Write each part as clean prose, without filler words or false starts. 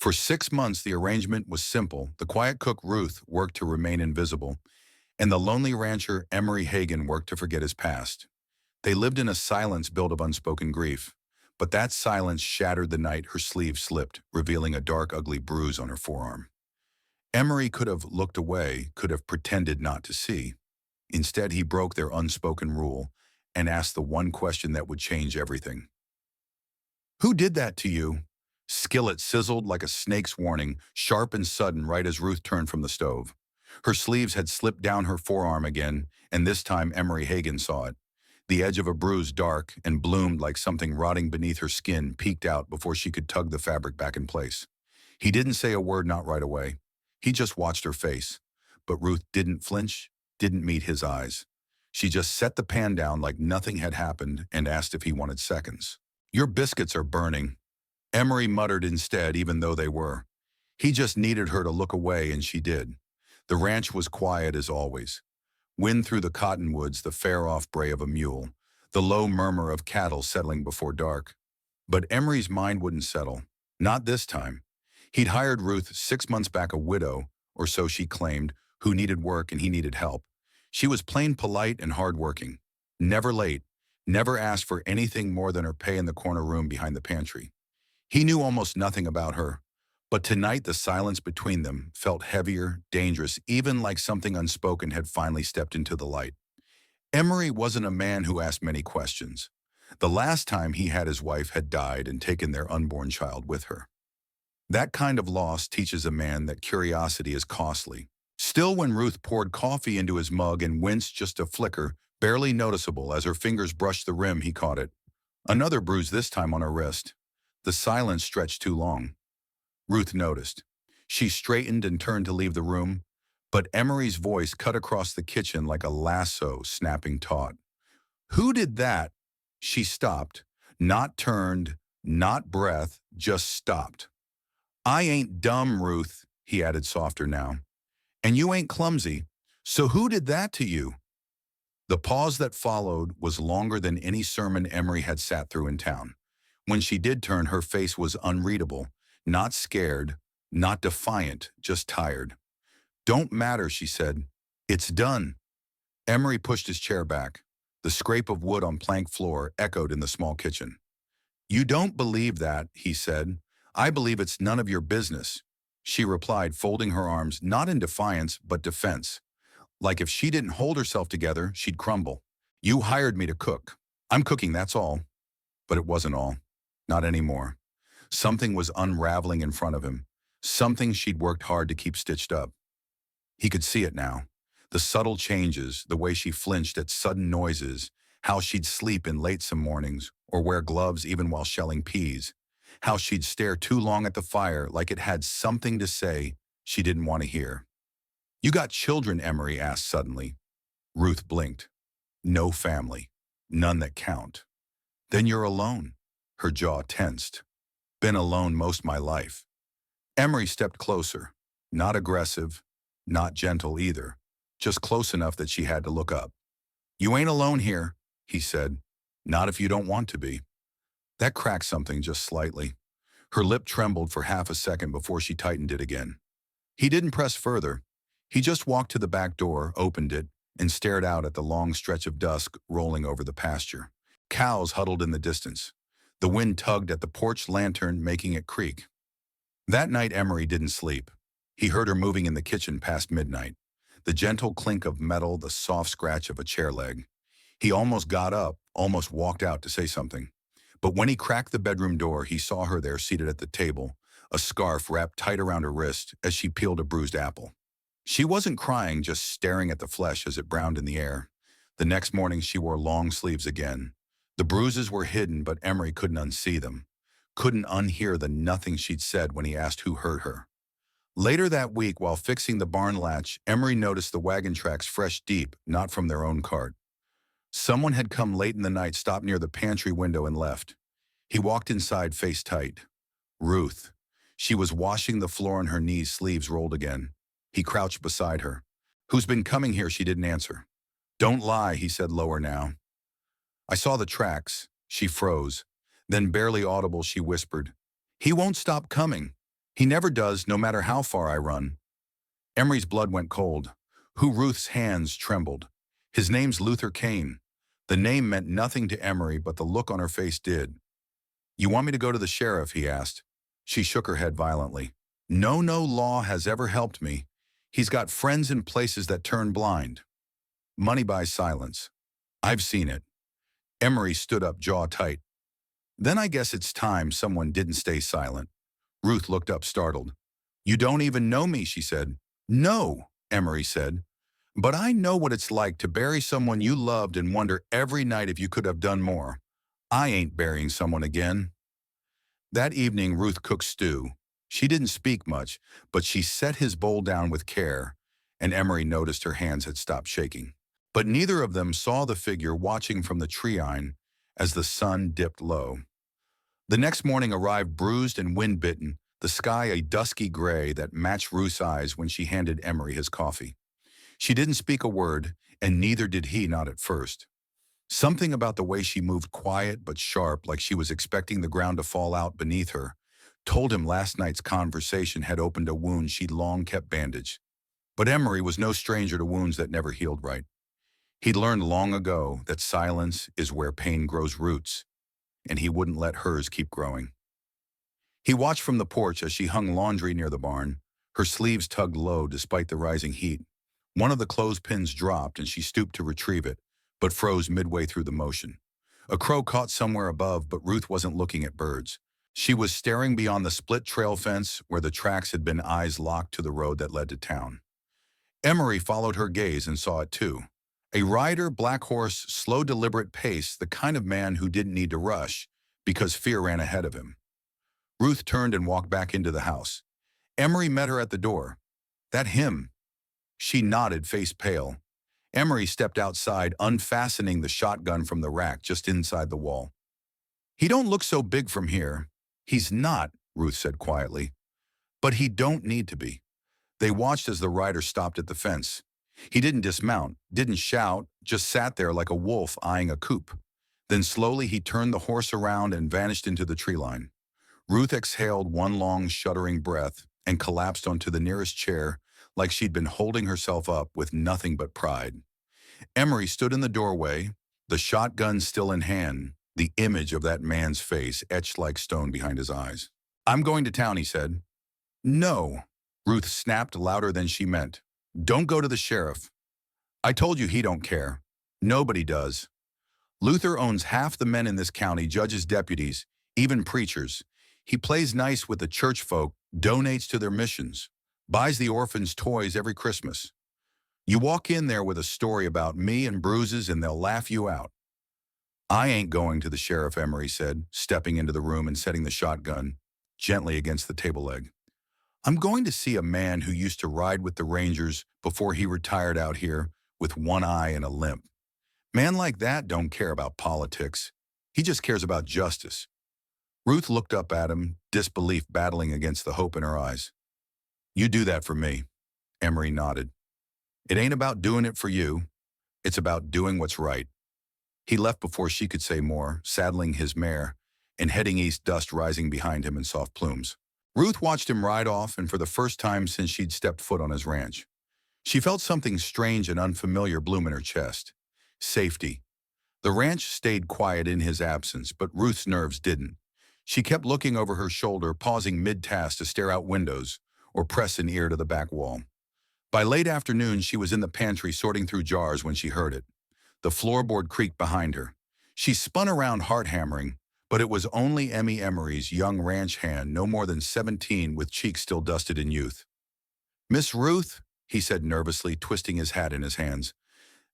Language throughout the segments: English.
For 6 months, the arrangement was simple. The quiet cook Ruth worked to remain invisible, and the lonely rancher Emery Hagan worked to forget his past. They lived in a silence built of unspoken grief. But that silence shattered the night her sleeve slipped, revealing a dark, ugly bruise on her forearm. Emery could have looked away, could have pretended not to see. Instead, he broke their unspoken rule and asked the one question that would change everything. "Who did that to you?" Skillet sizzled like a snake's warning, sharp and sudden right as Ruth turned from the stove. Her sleeves had slipped down her forearm again, and this time Emery Hagan saw it. The edge of a bruise, dark and bloomed like something rotting beneath her skin, peeked out before she could tug the fabric back in place. He didn't say a word, not right away. He just watched her face. But Ruth didn't flinch, didn't meet his eyes. She just set the pan down like nothing had happened and asked if he wanted seconds. "Your biscuits are burning," Emery muttered instead, even though they were. He just needed her to look away, and she did. The ranch was quiet as always. Wind through the cottonwoods, the fair-off bray of a mule, the low murmur of cattle settling before dark. But Emery's mind wouldn't settle. Not this time. He'd hired Ruth 6 months back, a widow, or so she claimed, who needed work and he needed help. She was plain polite and hardworking. Never late, never asked for anything more than her pay in the corner room behind the pantry. He knew almost nothing about her. But tonight the silence between them felt heavier, dangerous, even like something unspoken had finally stepped into the light. Emery wasn't a man who asked many questions. The last time he had his wife had died and taken their unborn child with her. That kind of loss teaches a man that curiosity is costly. Still, when Ruth poured coffee into his mug and winced just a flicker, barely noticeable as her fingers brushed the rim, he caught it. Another bruise, this time on her wrist. The silence stretched too long. Ruth noticed. She straightened and turned to leave the room, but Emery's voice cut across the kitchen like a lasso snapping taut. "Who did that?" She stopped, not turned, not breath, just stopped. "I ain't dumb, Ruth," he added softer now. "And you ain't clumsy. So who did that to you?" The pause that followed was longer than any sermon Emery had sat through in town. When she did turn, her face was unreadable. Not scared, not defiant, just tired. "Don't matter," she said. "It's done." Emery pushed his chair back. The scrape of wood on plank floor echoed in the small kitchen. "You don't believe that," he said. "I believe it's none of your business." She replied, folding her arms, not in defiance, but defense. Like if she didn't hold herself together, she'd crumble. "You hired me to cook. I'm cooking, that's all." But it wasn't all. Not anymore. Something was unraveling in front of him, something she'd worked hard to keep stitched up. He could see it now. The subtle changes, the way she flinched at sudden noises, how she'd sleep in late some mornings, or wear gloves even while shelling peas, how she'd stare too long at the fire like it had something to say she didn't want to hear. "You got children?" Emery asked suddenly. Ruth blinked. "No family. None that count." "Then you're alone." Her jaw tensed. "Been alone most my life." Emery stepped closer. Not aggressive, not gentle either. Just close enough that she had to look up. "You ain't alone here," he said. "Not if you don't want to be." That cracked something just slightly. Her lip trembled for half a second before she tightened it again. He didn't press further. He just walked to the back door, opened it, and stared out at the long stretch of dusk rolling over the pasture. Cows huddled in the distance. The wind tugged at the porch lantern, making it creak. That night Emery didn't sleep. He heard her moving in the kitchen past midnight. The gentle clink of metal, the soft scratch of a chair leg. He almost got up, almost walked out to say something. But when he cracked the bedroom door, he saw her there seated at the table, a scarf wrapped tight around her wrist as she peeled a bruised apple. She wasn't crying, just staring at the flesh as it browned in the air. The next morning she wore long sleeves again. The bruises were hidden, but Emery couldn't unsee them. Couldn't unhear the nothing she'd said when he asked who hurt her. Later that week, while fixing the barn latch, Emery noticed the wagon tracks fresh deep, not from their own cart. Someone had come late in the night, stopped near the pantry window, and left. He walked inside, face tight. Ruth. She was washing the floor on her knees, sleeves rolled again. He crouched beside her. "Who's been coming here?" She didn't answer. "Don't lie," he said lower now. "I saw the tracks." She froze. Then, barely audible, she whispered, "He won't stop coming." He never does, no matter how far I run. Emery's blood went cold. Ruth's hands trembled. His name's Luther Kane. The name meant nothing to Emery, but the look on her face did. You want me to go to the sheriff, he asked. She shook her head violently. No law has ever helped me. He's got friends in places that turn blind. Money buys silence. I've seen it. Emery stood up, jaw tight. Then I guess it's time someone didn't stay silent. Ruth looked up, startled. You don't even know me, she said. No, Emery said. But I know what it's like to bury someone you loved and wonder every night if you could have done more. I ain't burying someone again. That evening, Ruth cooked stew. She didn't speak much, but she set his bowl down with care, and Emery noticed her hands had stopped shaking. But neither of them saw the figure watching from the tree-line as the sun dipped low. The next morning arrived bruised and wind-bitten, the sky a dusky gray that matched Ruth's eyes when she handed Emery his coffee. She didn't speak a word, and neither did he, not at first. Something about the way she moved, quiet but sharp, like she was expecting the ground to fall out beneath her, told him last night's conversation had opened a wound she'd long kept bandaged. But Emery was no stranger to wounds that never healed right. He'd learned long ago that silence is where pain grows roots, and he wouldn't let hers keep growing. He watched from the porch as she hung laundry near the barn. Her sleeves tugged low despite the rising heat. One of the clothespins dropped and she stooped to retrieve it, but froze midway through the motion. A crow caught somewhere above, but Ruth wasn't looking at birds. She was staring beyond the split trail fence where the tracks had been eyes locked to the road that led to town. Emery followed her gaze and saw it too. A rider, black horse, slow, deliberate pace, the kind of man who didn't need to rush because fear ran ahead of him. Ruth turned and walked back into the house. Emery met her at the door. That him? She nodded, face pale. Emery stepped outside, unfastening the shotgun from the rack just inside the wall. He don't look so big from here. He's not, Ruth said quietly. But he don't need to be. They watched as the rider stopped at the fence. He didn't dismount, didn't shout, just sat there like a wolf eyeing a coop. Then slowly he turned the horse around and vanished into the tree line. Ruth exhaled one long, shuddering breath and collapsed onto the nearest chair like she'd been holding herself up with nothing but pride. Emery stood in the doorway, the shotgun still in hand, the image of that man's face etched like stone behind his eyes. I'm going to town, he said. No, Ruth snapped louder than she meant. Don't go to the sheriff. I told you he don't care. Nobody does. Luther owns half the men in this county, judges, deputies, even preachers. He plays nice with the church folk, donates to their missions, buys the orphans toys every Christmas. You walk in there with a story about me and Bruises and they'll laugh you out. I ain't going to the sheriff, Emery said, stepping into the room and setting the shotgun gently against the table leg. I'm going to see a man who used to ride with the Rangers before he retired out here with one eye and a limp. Man like that don't care about politics. He just cares about justice. Ruth looked up at him, disbelief battling against the hope in her eyes. You do that for me, Emery nodded. It ain't about doing it for you. It's about doing what's right. He left before she could say more, saddling his mare and heading east, dust rising behind him in soft plumes. Ruth watched him ride off, and for the first time since she'd stepped foot on his ranch, she felt something strange and unfamiliar bloom in her chest. Safety. The ranch stayed quiet in his absence, but Ruth's nerves didn't. She kept looking over her shoulder, pausing mid-task to stare out windows or press an ear to the back wall. By late afternoon, she was in the pantry sorting through jars when she heard it. The floorboard creaked behind her. She spun around, heart-hammering, but it was only Emmy Emery's young ranch hand, no more than 17, with cheeks still dusted in youth. Miss Ruth, he said nervously, twisting his hat in his hands.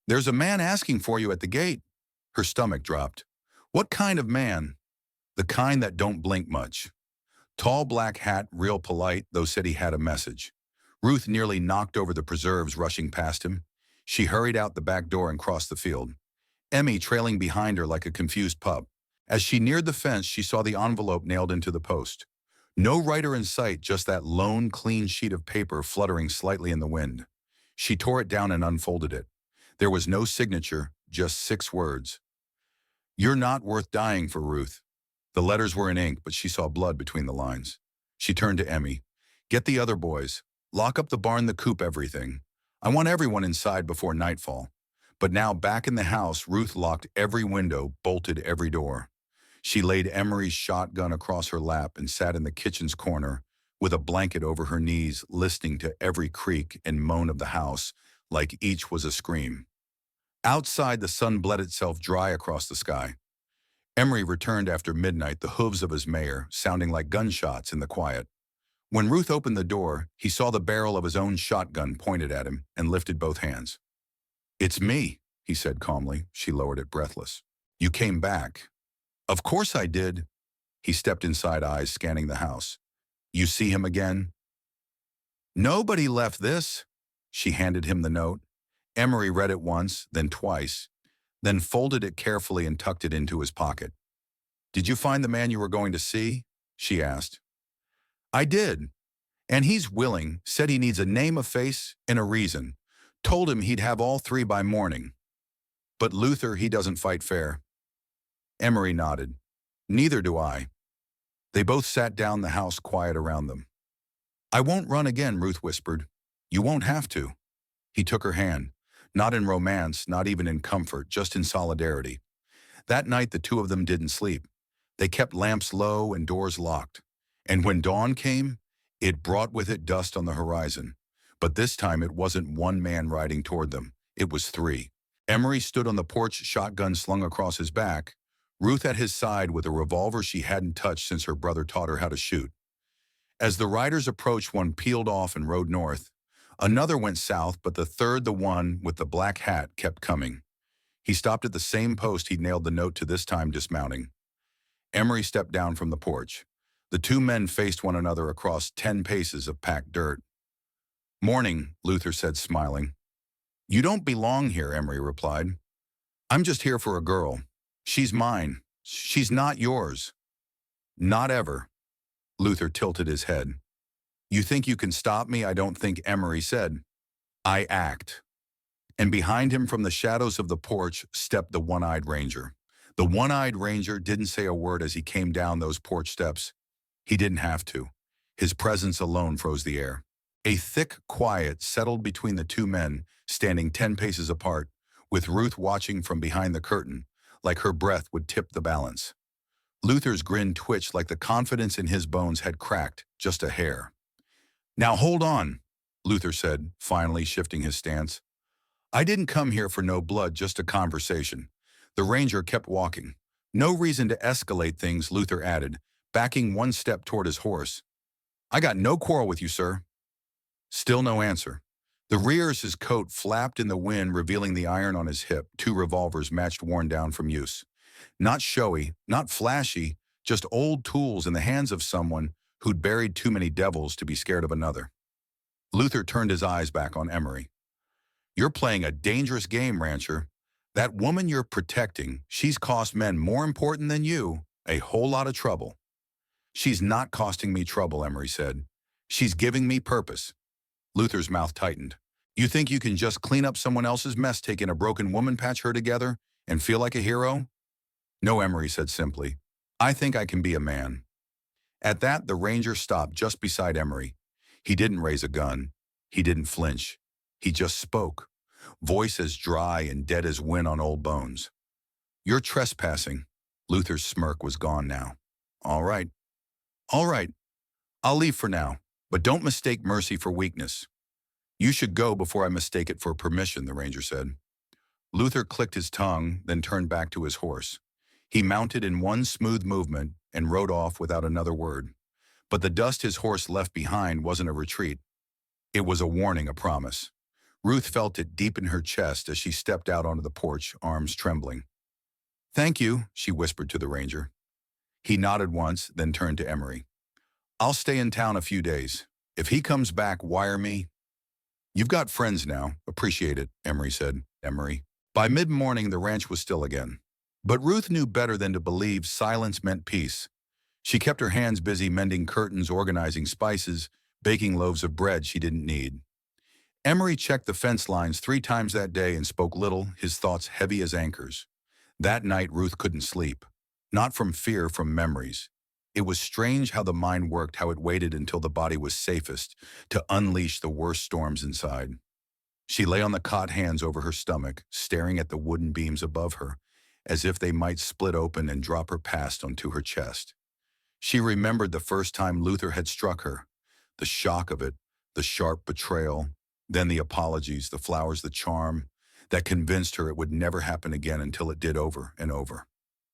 There's a man asking for you at the gate. Her stomach dropped. What kind of man? The kind that don't blink much. Tall black hat, real polite, though said he had a message. Ruth nearly knocked over the preserves rushing past him. She hurried out the back door and crossed the field, Emmy trailing behind her like a confused pup. As she neared the fence, she saw the envelope nailed into the post. No writer in sight, just that lone, clean sheet of paper fluttering slightly in the wind. She tore it down and unfolded it. There was no signature, just 6 words. You're not worth dying for, Ruth. The letters were in ink, but she saw blood between the lines. She turned to Emmy. Get the other boys. Lock up the barn, the coop, everything. I want everyone inside before nightfall. But now back in the house, Ruth locked every window, bolted every door. She laid Emery's shotgun across her lap and sat in the kitchen's corner with a blanket over her knees, listening to every creak and moan of the house like each was a scream. Outside, the sun bled itself dry across the sky. Emery returned after midnight, the hooves of his mare sounding like gunshots in the quiet. When Ruth opened the door, he saw the barrel of his own shotgun pointed at him and lifted both hands. "It's me," he said calmly. She lowered it, breathless. "You came back." "Of course I did." He stepped inside, eyes scanning the house. "You see him again?" "Nobody left this." She handed him the note. Emery read it once, then twice, then folded it carefully and tucked it into his pocket. "Did you find the man you were going to see?" she asked. "I did. And he's willing, said he needs a name, a face, and a reason. Told him he'd have all three by morning. But Luther, he doesn't fight fair." Emery nodded. "Neither do I." They both sat down, the house quiet around them. "I won't run again," Ruth whispered. "You won't have to." He took her hand. Not in romance, not even in comfort, just in solidarity. That night, the two of them didn't sleep. They kept lamps low and doors locked. And when dawn came, it brought with it dust on the horizon. But this time it wasn't one man riding toward them. It was three. Emery stood on the porch, shotgun slung across his back, Ruth at his side with a revolver she hadn't touched since her brother taught her how to shoot. As the riders approached, one peeled off and rode north. Another went south, but the third, the one with the black hat, kept coming. He stopped at the same post he'd nailed the note to, this time dismounting. Emery stepped down from the porch. The two men faced one another across 10 paces of packed dirt. "Morning," Luther said, smiling. "You don't belong here," Emery replied. "I'm just here for a girl. She's mine. She's not yours." "Not ever." Luther tilted his head. "You think you can stop me?" "I don't think," Emery said. "I act." And behind him from the shadows of the porch stepped the one-eyed ranger. The one-eyed ranger didn't say a word as he came down those porch steps. He didn't have to. His presence alone froze the air. A thick quiet settled between the two men, standing 10 paces apart, with Ruth watching from behind the curtain, like her breath would tip the balance. Luther's grin twitched like the confidence in his bones had cracked just a hair. "Now hold on," Luther said, finally shifting his stance. "I didn't come here for no blood, just a conversation." The ranger kept walking. "No reason to escalate things," Luther added, backing one step toward his horse. "I got no quarrel with you, sir." Still no answer. The rears, his coat flapped in the wind, revealing the iron on his hip, two revolvers matched, worn down from use. Not showy, not flashy, just old tools in the hands of someone who'd buried too many devils to be scared of another. Luther turned his eyes back on Emery. "You're playing a dangerous game, rancher. That woman you're protecting, she's cost men more important than you a whole lot of trouble." "She's not costing me trouble," Emery said. "She's giving me purpose." Luther's mouth tightened. "You think you can just clean up someone else's mess, take in a broken woman, patch her together, and feel like a hero?" "No," Emery said simply. "I think I can be a man." At that, the ranger stopped just beside Emery. He didn't raise a gun. He didn't flinch. He just spoke, voice as dry and dead as wind on old bones. "You're trespassing." Luther's smirk was gone now. "All right. All right. I'll leave for now, but don't mistake mercy for weakness." "You should go before I mistake it for permission," the ranger said. Luther clicked his tongue, then turned back to his horse. He mounted in one smooth movement and rode off without another word. But the dust his horse left behind wasn't a retreat. It was a warning, a promise. Ruth felt it deep in her chest as she stepped out onto the porch, arms trembling. "Thank you," she whispered to the ranger. He nodded once, then turned to Emery. "I'll stay in town a few days. If he comes back, wire me." "You've got friends now. Appreciate it," Emery said. By mid-morning, the ranch was still again. But Ruth knew better than to believe silence meant peace. She kept her hands busy mending curtains, organizing spices, baking loaves of bread she didn't need. Emery checked the fence lines 3 times that day and spoke little, his thoughts heavy as anchors. That night, Ruth couldn't sleep. Not from fear, from memories. It was strange how the mind worked, how it waited until the body was safest to unleash the worst storms inside. She lay on the cot, hands over her stomach, staring at the wooden beams above her, as if they might split open and drop her past onto her chest. She remembered the first time Luther had struck her, the shock of it, the sharp betrayal, then the apologies, the flowers, the charm that convinced her it would never happen again until it did over and over.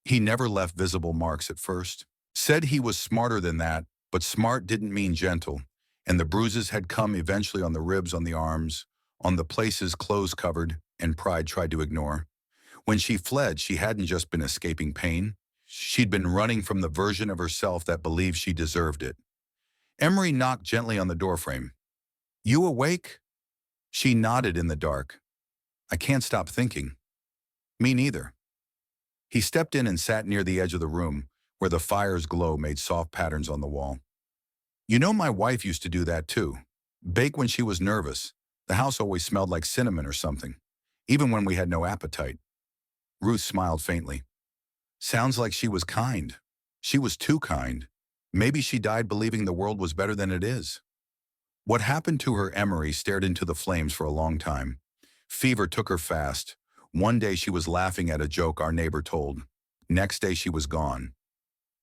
He never left visible marks at first. Said he was smarter than that, but smart didn't mean gentle, and the bruises had come eventually on the ribs, on the arms, on the places clothes covered and pride tried to ignore. When she fled, she hadn't just been escaping pain. She'd been running from the version of herself that believed she deserved it. Emery knocked gently on the doorframe. "You awake?" She nodded in the dark. "I can't stop thinking." "Me neither." He stepped in and sat near the edge of the room, where the fire's glow made soft patterns on the wall. "You know, my wife used to do that too. Bake when she was nervous. The house always smelled like cinnamon or something, even when we had no appetite." Ruth smiled faintly. "Sounds like she was kind. She was too kind. Maybe she died believing the world was better than it is." What happened to her? Emery stared into the flames for a long time. Fever took her fast. One day she was laughing at a joke our neighbor told. Next day she was gone.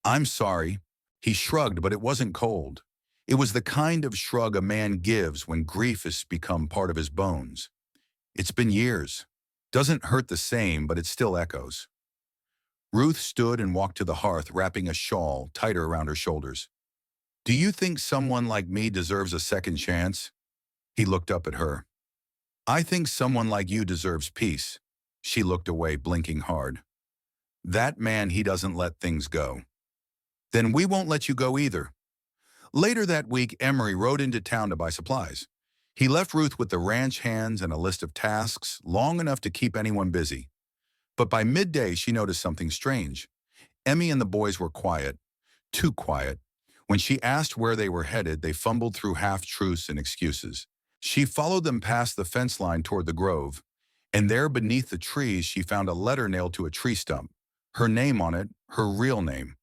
"I'm sorry." He shrugged, but it wasn't cold. It was the kind of shrug a man gives when grief has become part of his bones. "It's been years. Doesn't hurt the same, but it still echoes." Ruth stood and walked to the hearth, wrapping a shawl tighter around her shoulders. "Do you think someone like me deserves a second chance?" He looked up at her. "I think someone like you deserves peace." She looked away, blinking hard. "That man, he doesn't let things go." "Then we won't let you go either." Later that week, Emery rode into town to buy supplies. He left Ruth with the ranch hands and a list of tasks, long enough to keep anyone busy. But by midday, she noticed something strange. Emmy and the boys were quiet, too quiet. When she asked where they were headed, they fumbled through half-truths and excuses. She followed them past the fence line toward the grove, and there beneath the trees she found a letter nailed to a tree stump. Her name on it, her real name.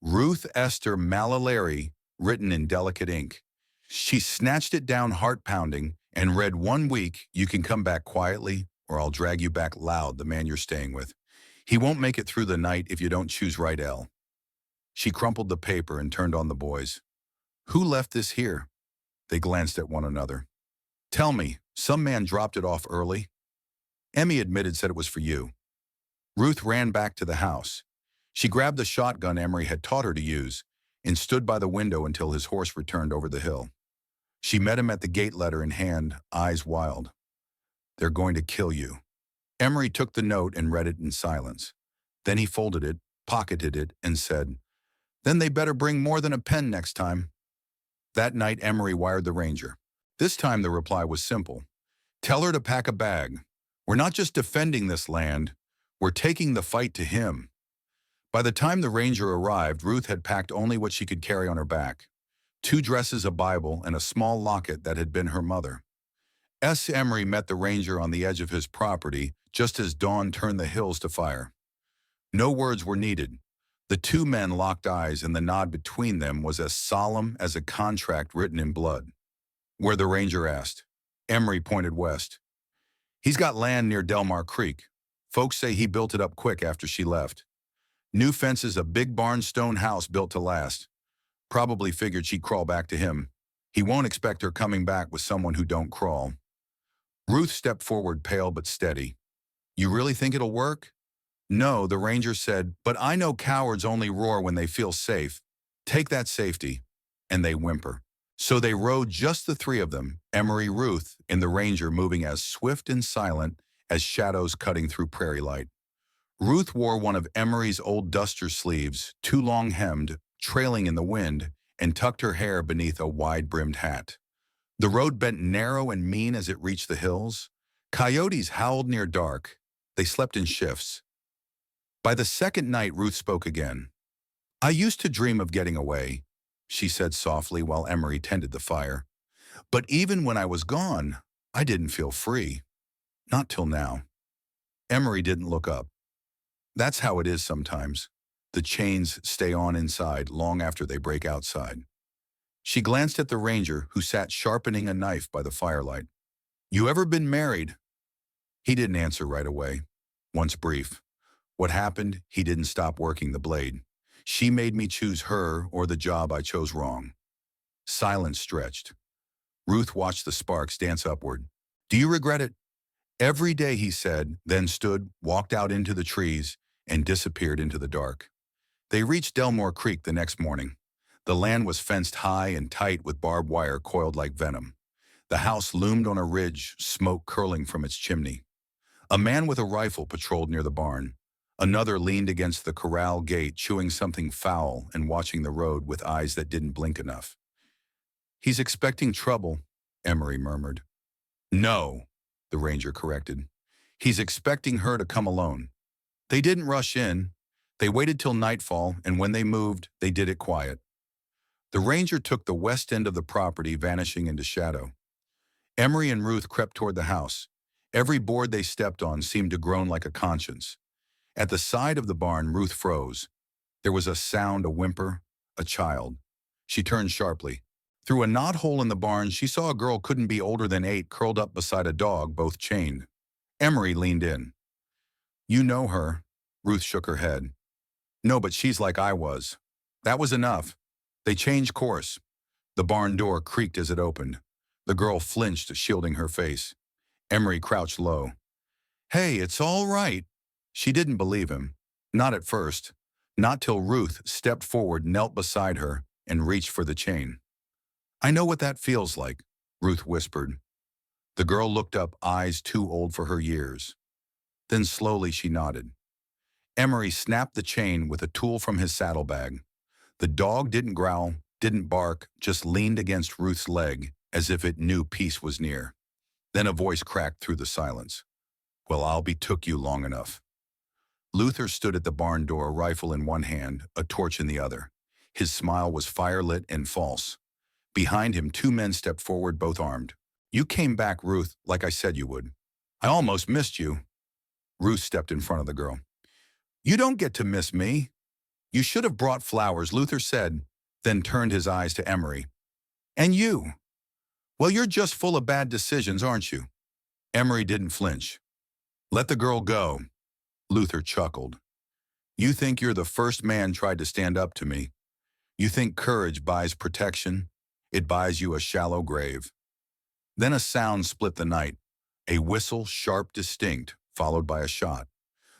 Ruth Esther Malalary, written in delicate ink. She snatched it down, heart-pounding, and read, "1 week, you can come back quietly, or I'll drag you back loud, the man you're staying with. He won't make it through the night if you don't choose right, L." She crumpled the paper and turned on the boys. "Who left this here?" They glanced at one another. "Tell me, some man dropped it off early?" Emmy admitted, said it was for you. Ruth ran back to the house. She grabbed the shotgun Emery had taught her to use and stood by the window until his horse returned over the hill. She met him at the gate, letter in hand, eyes wild. "They're going to kill you." Emery took the note and read it in silence. Then he folded it, pocketed it, and said, "Then they better bring more than a pen next time." That night, Emery wired the ranger. This time the reply was simple. "Tell her to pack a bag. We're not just defending this land, we're taking the fight to him." By the time the ranger arrived, Ruth had packed only what she could carry on her back: 2 dresses, a Bible, and a small locket that had been her mother. Emery met the ranger on the edge of his property just as dawn turned the hills to fire. No words were needed. The 2 men locked eyes, and the nod between them was as solemn as a contract written in blood. "Where?" the ranger asked. Emery pointed west. "He's got land near Delmar Creek. Folks say he built it up quick after she left. New fences, a big barn-stone house built to last. Probably figured she'd crawl back to him. He won't expect her coming back with someone who don't crawl." Ruth stepped forward, pale but steady. "You really think it'll work?" "No," the ranger said, "but I know cowards only roar when they feel safe. Take that safety." And they whimper. So they rode, just the 3 of them, Emery, Ruth, and the ranger, moving as swift and silent as shadows cutting through prairie light. Ruth wore one of Emery's old duster sleeves, too long-hemmed, trailing in the wind, and tucked her hair beneath a wide-brimmed hat. The road bent narrow and mean as it reached the hills. Coyotes howled near dark. They slept in shifts. By the second night, Ruth spoke again. "I used to dream of getting away," she said softly while Emery tended the fire. "But even when I was gone, I didn't feel free. Not till now." Emery didn't look up. "That's how it is sometimes. The chains stay on inside long after they break outside. She glanced at the ranger, who sat sharpening a knife by the firelight. You ever been married? He didn't answer right away. Once brief. What happened, he didn't stop working the blade. She made me choose her or the job I chose wrong. Silence stretched. Ruth watched the sparks dance upward. Do you regret it? Every day, he said, then stood, walked out into the trees, and disappeared into the dark. They reached Delmore Creek the next morning. The land was fenced high and tight with barbed wire coiled like venom. The house loomed on a ridge, smoke curling from its chimney. A man with a rifle patrolled near the barn. Another leaned against the corral gate, chewing something foul and watching the road with eyes that didn't blink enough. He's expecting trouble, Emery murmured. No, the ranger corrected. He's expecting her to come alone. They didn't rush in. They waited till nightfall, and when they moved, they did it quiet. The ranger took the west end of the property, vanishing into shadow. Emery and Ruth crept toward the house. Every board they stepped on seemed to groan like a conscience. At the side of the barn, Ruth froze. There was a sound, a whimper, a child. She turned sharply. Through a knothole in the barn, she saw a girl couldn't be older than 8 curled up beside a dog, both chained. Emery leaned in. You know her. Ruth shook her head. No, but she's like I was. That was enough. They changed course. The barn door creaked as it opened. The girl flinched, shielding her face. Emery crouched low. Hey, it's all right. She didn't believe him. Not at first. Not till Ruth stepped forward, knelt beside her, and reached for the chain. I know what that feels like, Ruth whispered. The girl looked up, eyes too old for her years. Then slowly she nodded. Emery snapped the chain with a tool from his saddlebag. The dog didn't growl, didn't bark, just leaned against Ruth's leg as if it knew peace was near. Then a voice cracked through the silence. Well, I'll be took you long enough. Luther stood at the barn door, a rifle in one hand, a torch in the other. His smile was firelit and false. Behind him, 2 men stepped forward, both armed. You came back, Ruth, like I said you would. I almost missed you. Ruth stepped in front of the girl. You don't get to miss me. You should have brought flowers, Luther said, then turned his eyes to Emery. And you? Well, you're just full of bad decisions, aren't you? Emery didn't flinch. Let the girl go. Luther chuckled. You think you're the first man tried to stand up to me. You think courage buys protection. It buys you a shallow grave. Then a sound split the night. A whistle, sharp, distinct, followed by a shot.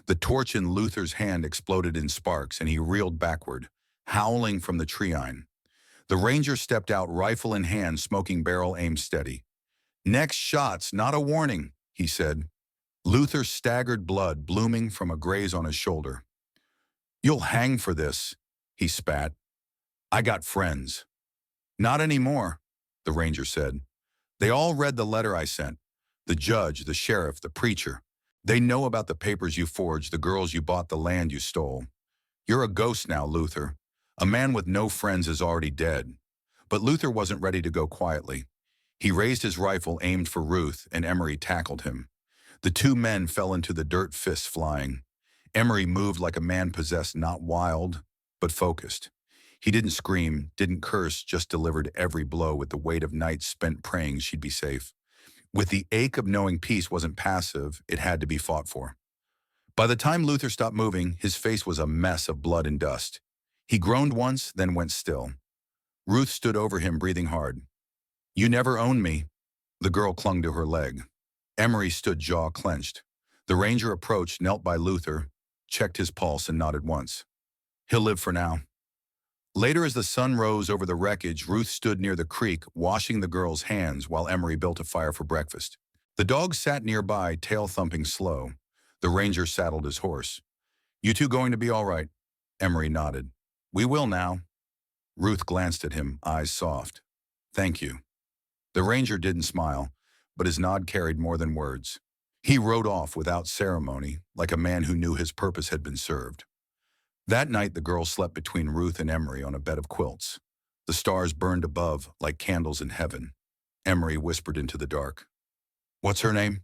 The torch in Luther's hand exploded in sparks, and he reeled backward, howling from the treine. The ranger stepped out, rifle in hand, smoking barrel aimed steady. Next shot's not a warning, he said. Luther staggered, blood blooming from a graze on his shoulder. You'll hang for this, he spat. I got friends. Not anymore, the ranger said. They all read the letter I sent. The judge, the sheriff, the preacher. They know about the papers you forged, the girls you bought, the land you stole. You're a ghost now, Luther. A man with no friends is already dead. But Luther wasn't ready to go quietly. He raised his rifle, aimed for Ruth, and Emery tackled him. The 2 men fell into the dirt, fists flying. Emery moved like a man possessed, not wild, but focused. He didn't scream, didn't curse, just delivered every blow with the weight of nights spent praying she'd be safe. With the ache of knowing peace wasn't passive, it had to be fought for. By the time Luther stopped moving, his face was a mess of blood and dust. He groaned once, then went still. Ruth stood over him, breathing hard. You never owned me. The girl clung to her leg. Emery stood, jaw clenched. The ranger approached, knelt by Luther, checked his pulse, and nodded once. He'll live for now. Later, as the sun rose over the wreckage, Ruth stood near the creek, washing the girl's hands while Emery built a fire for breakfast. The dog sat nearby, tail thumping slow. The ranger saddled his horse. You two going to be all right? Emery nodded. We will now. Ruth glanced at him, eyes soft. Thank you. The ranger didn't smile, but his nod carried more than words. He rode off without ceremony, like a man who knew his purpose had been served. That night, the girl slept between Ruth and Emery on a bed of quilts. The stars burned above like candles in heaven. Emery whispered into the dark. What's her name?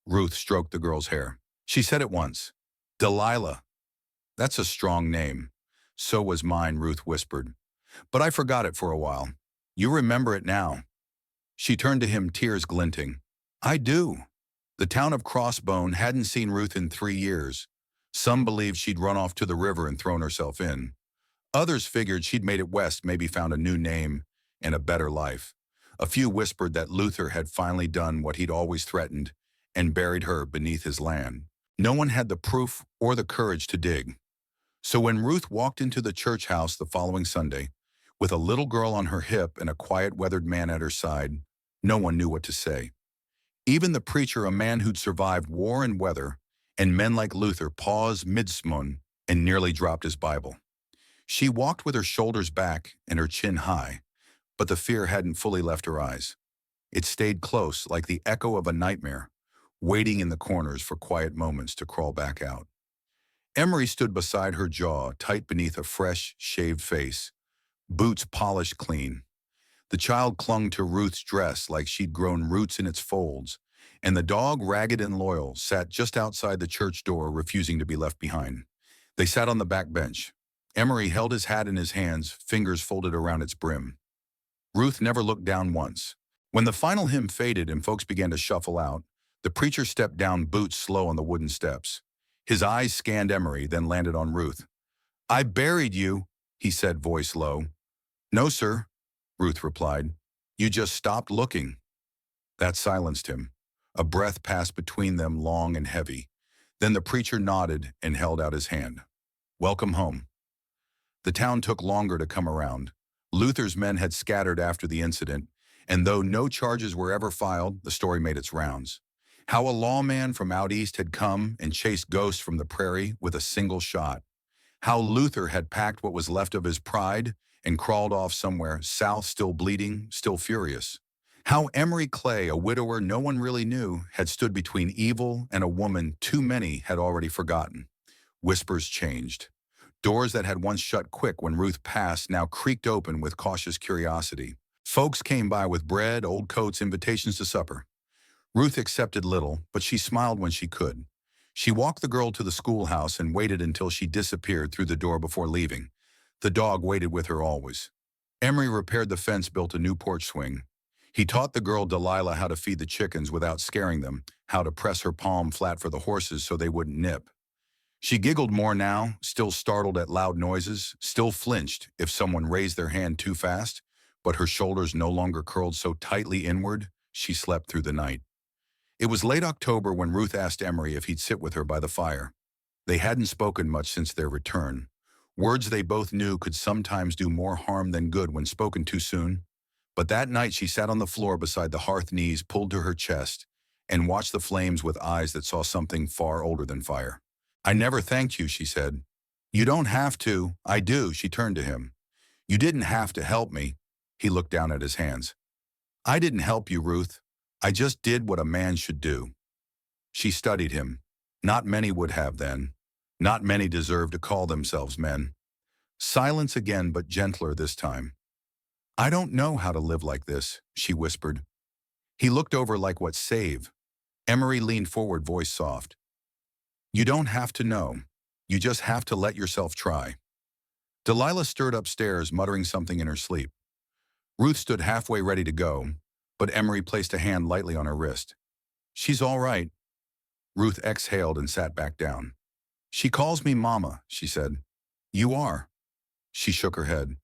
Ruth stroked the girl's hair. She said it once. Delilah. That's a strong name. So was mine, Ruth whispered. But I forgot it for a while. You remember it now. She turned to him, tears glinting. I do. The town of Crossbone hadn't seen Ruth in 3 years. Some believed she'd run off to the river and thrown herself in. Others figured she'd made it west, maybe found a new name and a better life. A few whispered that Luther had finally done what he'd always threatened and buried her beneath his land. No one had the proof or the courage to dig. So when Ruth walked into the church house the following Sunday, with a little girl on her hip and a quiet, weathered man at her side, no one knew what to say. Even the preacher, a man who'd survived war and weather, and men like Luther, paused mid-sermon and nearly dropped his Bible. She walked with her shoulders back and her chin high, but the fear hadn't fully left her eyes. It stayed close, like the echo of a nightmare, waiting in the corners for quiet moments to crawl back out. Emery stood beside her, jaw tight beneath a fresh, shaved face, boots polished clean. The child clung to Ruth's dress like she'd grown roots in its folds, and the dog, ragged and loyal, sat just outside the church door, refusing to be left behind. They sat on the back bench. Emery held his hat in his hands, fingers folded around its brim. Ruth never looked down once. When the final hymn faded and folks began to shuffle out, the preacher stepped down, boots slow on the wooden steps. His eyes scanned Emery, then landed on Ruth. I buried you, he said, voice low. No, sir, Ruth replied. You just stopped looking. That silenced him. A breath passed between them, long and heavy. Then the preacher nodded and held out his hand. Welcome home. The town took longer to come around. Luther's men had scattered after the incident, and though no charges were ever filed, the story made its rounds. How a lawman from out east had come and chased ghosts from the prairie with a single shot. How Luther had packed what was left of his pride and crawled off somewhere south, still bleeding, still furious. How Emery Clay, a widower no one really knew, had stood between evil and a woman too many had already forgotten. Whispers changed. Doors that had once shut quick when Ruth passed now creaked open with cautious curiosity. Folks came by with bread, old coats, invitations to supper. Ruth accepted little, but she smiled when she could. She walked the girl to the schoolhouse and waited until she disappeared through the door before leaving. The dog waited with her always. Emery repaired the fence, built a new porch swing. He taught the girl Delilah how to feed the chickens without scaring them, how to press her palm flat for the horses so they wouldn't nip. She giggled more now, still startled at loud noises, still flinched if someone raised their hand too fast, but her shoulders no longer curled so tightly inward. She slept through the night. It was late October when Ruth asked Emery if he'd sit with her by the fire. They hadn't spoken much since their return. Words they both knew could sometimes do more harm than good when spoken too soon. But that night she sat on the floor beside the hearth, knees pulled to her chest, and watched the flames with eyes that saw something far older than fire. I never thanked you, she said. You don't have to. I do, she turned to him. You didn't have to help me. He looked down at his hands. I didn't help you, Ruth. I just did what a man should do. She studied him. Not many would have then. Not many deserve to call themselves men. Silence again, but gentler this time. I don't know how to live like this, she whispered. He looked over like, what save? Emery leaned forward, voice soft. You don't have to know. You just have to let yourself try. Delilah stirred upstairs, muttering something in her sleep. Ruth stood halfway ready to go, but Emery placed a hand lightly on her wrist. She's all right. Ruth exhaled and sat back down. She calls me Mama, she said. You are. She shook her head.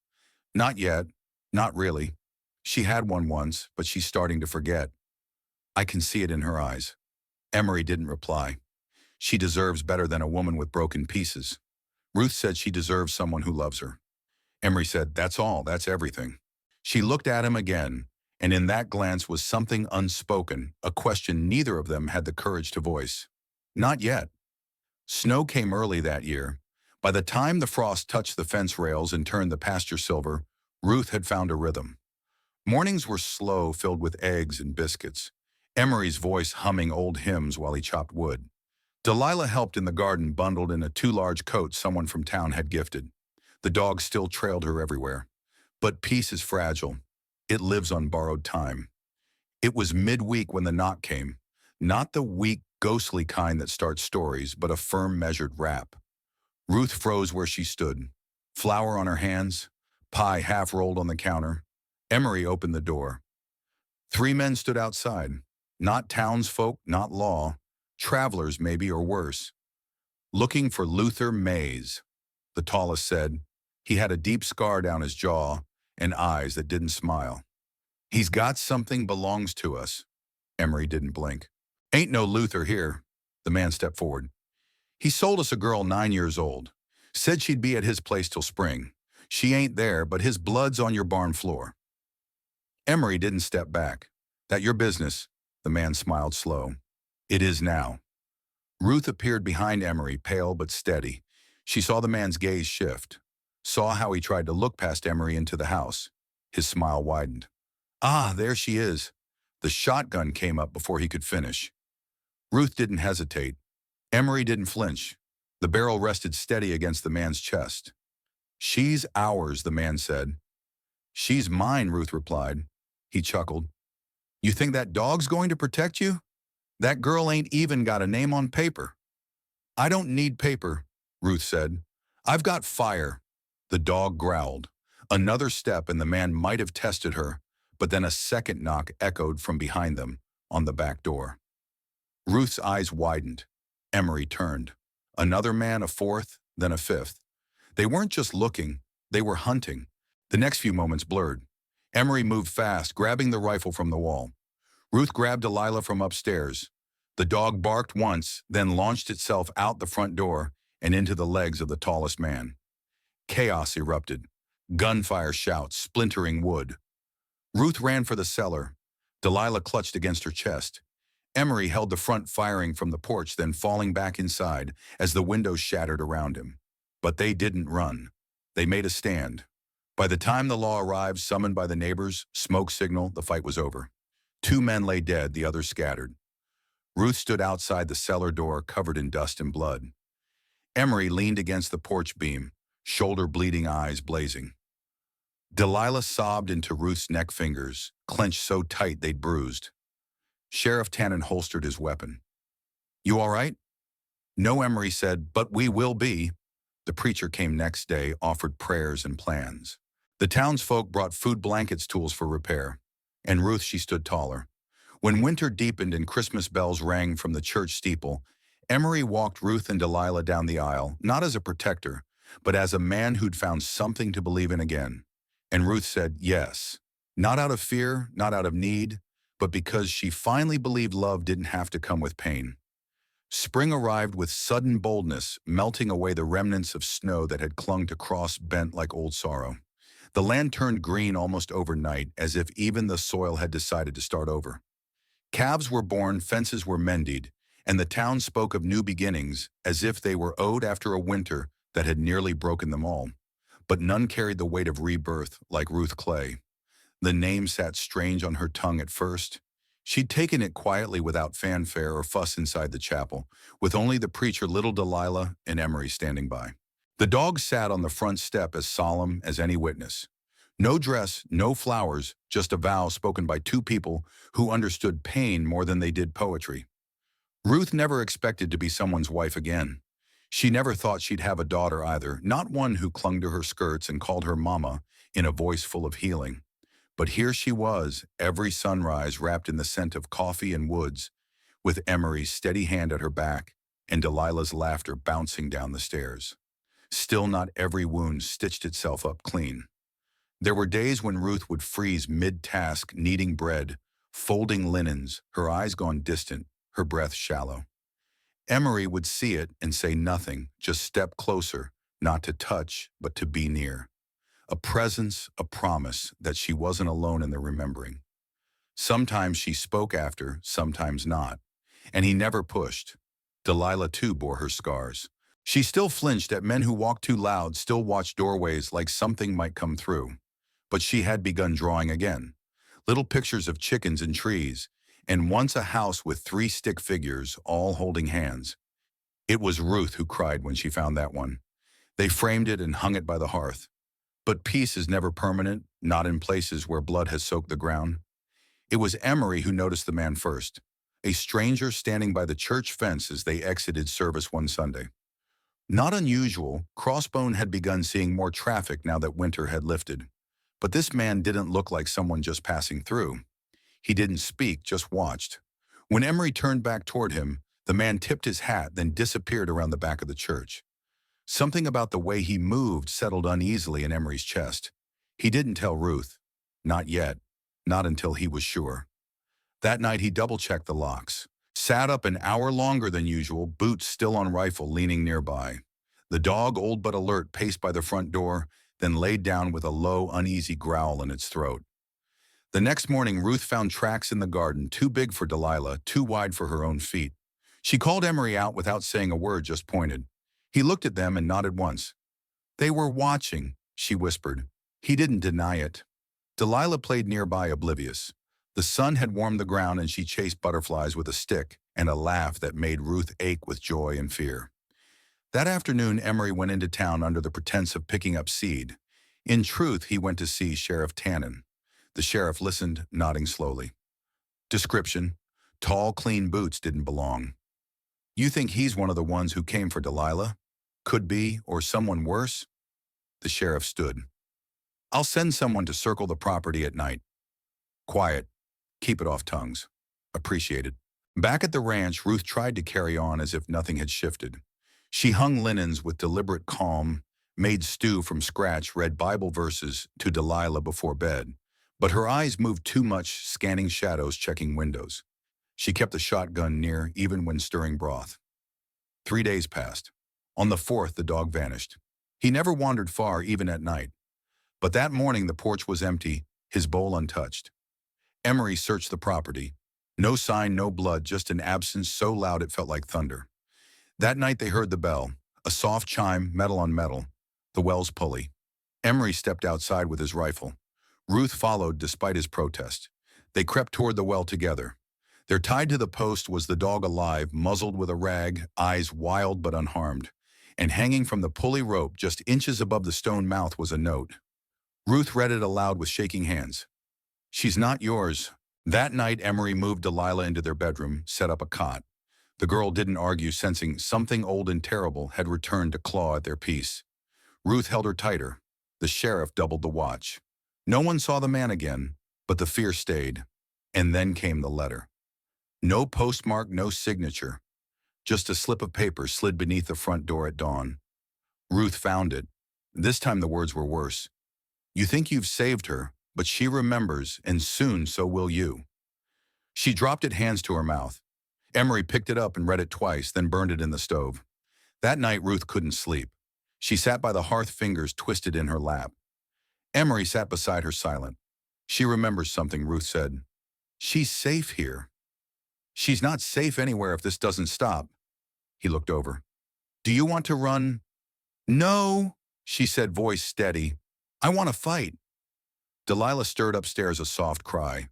Not yet. Not really. She had one once, but she's starting to forget. I can see it in her eyes. Emery didn't reply. She deserves better than a woman with broken pieces. Ruth said she deserves someone who loves her. Emery said, that's all, that's everything. She looked at him again, and in that glance was something unspoken, a question neither of them had the courage to voice. Not yet. Snow came early that year. By the time the frost touched the fence rails and turned the pasture silver, Ruth had found a rhythm. Mornings were slow, filled with eggs and biscuits. Emery's voice humming old hymns while he chopped wood. Delilah helped in the garden, bundled in a too large coat someone from town had gifted. The dog still trailed her everywhere. But peace is fragile. It lives on borrowed time. It was midweek when the knock came. Not the weak, ghostly kind that starts stories, but a firm, measured rap. Ruth froze where she stood, flour on her hands, pie half rolled on the counter. Emery opened the door. Three men stood outside, not townsfolk, not law, travelers maybe or worse. Looking for Luther Mays, the tallest said. He had a deep scar down his jaw and eyes that didn't smile. He's got something belongs to us. Emery didn't blink. Ain't no Luther here. The man stepped forward. He sold us a girl 9 years old. Said she'd be at his place till spring. She ain't there, but his blood's on your barn floor. Emery didn't step back. That your business? The man smiled slow. It is now. Ruth appeared behind Emery, pale but steady. She saw the man's gaze shift, saw how he tried to look past Emery into the house. His smile widened. Ah, there she is. The shotgun came up before he could finish. Ruth didn't hesitate. Emery didn't flinch. The barrel rested steady against the man's chest. She's ours, the man said. She's mine, Ruth replied. He chuckled. You think that dog's going to protect you? That girl ain't even got a name on paper. I don't need paper, Ruth said. I've got fire. The dog growled. Another step and the man might have tested her, but then a second knock echoed from behind them, on the back door. Ruth's eyes widened. Emery turned. Another man, a fourth, then a fifth. They weren't just looking, they were hunting. The next few moments blurred. Emery moved fast, grabbing the rifle from the wall. Ruth grabbed Delilah from upstairs. The dog barked once, then launched itself out the front door and into the legs of the tallest man. Chaos erupted. Gunfire shouts, splintering wood. Ruth ran for the cellar. Delilah clutched against her chest. Emery held the front, firing from the porch, then falling back inside as the windows shattered around him. But they didn't run. They made a stand. By the time the law arrived, summoned by the neighbors, smoke signal, the fight was over. 2 men lay dead, the others scattered. Ruth stood outside the cellar door, covered in dust and blood. Emery leaned against the porch beam, shoulder bleeding, eyes blazing. Delilah sobbed into Ruth's neck, fingers clenched so tight they'd bruised. Sheriff Tannen holstered his weapon. You all right? No, Emery said, but we will be. The preacher came next day, offered prayers and plans. The townsfolk brought food, blankets, tools for repair. And Ruth, she stood taller. When winter deepened and Christmas bells rang from the church steeple, Emery walked Ruth and Delilah down the aisle, not as a protector, but as a man who'd found something to believe in again. And Ruth said yes, not out of fear, not out of need, but because she finally believed love didn't have to come with pain. Spring arrived with sudden boldness, melting away the remnants of snow that had clung to cross, bent like old sorrow. The land turned green almost overnight, as if even the soil had decided to start over. Calves were born, fences were mended, and the town spoke of new beginnings, as if they were owed after a winter that had nearly broken them all. But none carried the weight of rebirth like Ruth Clay. The name sat strange on her tongue at first. She'd taken it quietly without fanfare or fuss inside the chapel, with only the preacher, little Delilah, and Emery standing by. The dog sat on the front step as solemn as any witness. No dress, no flowers, just a vow spoken by 2 people who understood pain more than they did poetry. Ruth never expected to be someone's wife again. She never thought she'd have a daughter either, not one who clung to her skirts and called her mama in a voice full of healing. But here she was, every sunrise wrapped in the scent of coffee and woods, with Emery's steady hand at her back and Delilah's laughter bouncing down the stairs. Still, not every wound stitched itself up clean. There were days when Ruth would freeze mid-task, kneading bread, folding linens, her eyes gone distant, her breath shallow. Emery would see it and say nothing, just step closer, not to touch, but to be near. A presence, a promise that she wasn't alone in the remembering. Sometimes she spoke after, sometimes not, and he never pushed. Delilah too bore her scars. She still flinched at men who walked too loud, still watched doorways like something might come through. But she had begun drawing again. Little pictures of chickens and trees, and once a house with 3 stick figures, all holding hands. It was Ruth who cried when she found that one. They framed it and hung it by the hearth. But peace is never permanent, not in places where blood has soaked the ground. It was Emery who noticed the man first, a stranger standing by the church fence as they exited service one Sunday. Not unusual, Crossbone had begun seeing more traffic now that winter had lifted. But this man didn't look like someone just passing through. He didn't speak, just watched. When Emery turned back toward him, the man tipped his hat, then disappeared around the back of the church. Something about the way he moved settled uneasily in Emery's chest. He didn't tell Ruth. Not yet. Not until he was sure. That night he double-checked the locks. Sat up an hour longer than usual, boots still on rifle leaning nearby. The dog, old but alert, paced by the front door, then laid down with a low, uneasy growl in its throat. The next morning, Ruth found tracks in the garden, too big for Delilah, too wide for her own feet. She called Emery out without saying a word, just pointed. He looked at them and nodded once. They were watching, she whispered. He didn't deny it. Delilah played nearby, oblivious. The sun had warmed the ground and she chased butterflies with a stick and a laugh that made Ruth ache with joy and fear. That afternoon, Emery went into town under the pretense of picking up seed. In truth, he went to see Sheriff Tannen. The sheriff listened, nodding slowly. Description: tall, clean boots didn't belong. You think he's one of the ones who came for Delilah? Could be, or someone worse? The sheriff stood. I'll send someone to circle the property at night. Quiet. Keep it off tongues. Appreciated. Back at the ranch, Ruth tried to carry on as if nothing had shifted. She hung linens with deliberate calm, made stew from scratch, read Bible verses to Delilah before bed. But her eyes moved too much, scanning shadows, checking windows. She kept the shotgun near, even when stirring broth. 3 days passed. On the 4th, the dog vanished. He never wandered far, even at night. But that morning, the porch was empty, his bowl untouched. Emery searched the property. No sign, no blood, just an absence so loud it felt like thunder. That night they heard the bell, a soft chime, metal on metal, the well's pulley. Emery stepped outside with his rifle. Ruth followed despite his protest. They crept toward the well together. There, tied to the post, was the dog alive, muzzled with a rag, eyes wild but unharmed. And hanging from the pulley rope just inches above the stone mouth was a note. Ruth read it aloud with shaking hands. She's not yours. That night, Emery moved Delilah into their bedroom, set up a cot. The girl didn't argue, sensing something old and terrible had returned to claw at their peace. Ruth held her tighter. The sheriff doubled the watch. No one saw the man again, but the fear stayed. And then came the letter. No postmark, no signature. Just a slip of paper slid beneath the front door at dawn. Ruth found it. This time the words were worse. You think you've saved her, but she remembers, and soon so will you. She dropped it, hands to her mouth. Emery picked it up and read it twice, then burned it in the stove. That night Ruth couldn't sleep. She sat by the hearth, fingers twisted in her lap. Emery sat beside her, silent. She remembers something, Ruth said. She's safe here. She's not safe anywhere if this doesn't stop. He looked over. Do you want to run? No, she said, voice steady. I want to fight. Delilah stirred upstairs, a soft cry.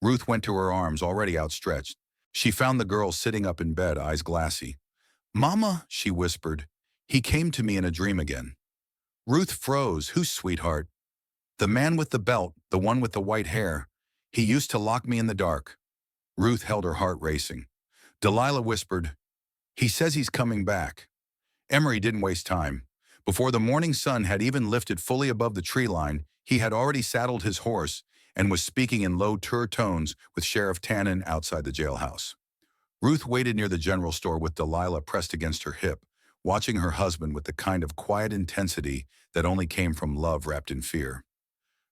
Ruth went to her arms, already outstretched. She found the girl sitting up in bed, eyes glassy. Mama, she whispered. He came to me in a dream again. Ruth froze. Whose sweetheart? The man with the belt, the one with the white hair. He used to lock me in the dark. Ruth held her heart racing. Delilah whispered, he says he's coming back. Emery didn't waste time. Before the morning sun had even lifted fully above the tree line, he had already saddled his horse and was speaking in low tones with Sheriff Tannen outside the jailhouse. Ruth waited near the general store with Delilah pressed against her hip, watching her husband with the kind of quiet intensity that only came from love wrapped in fear.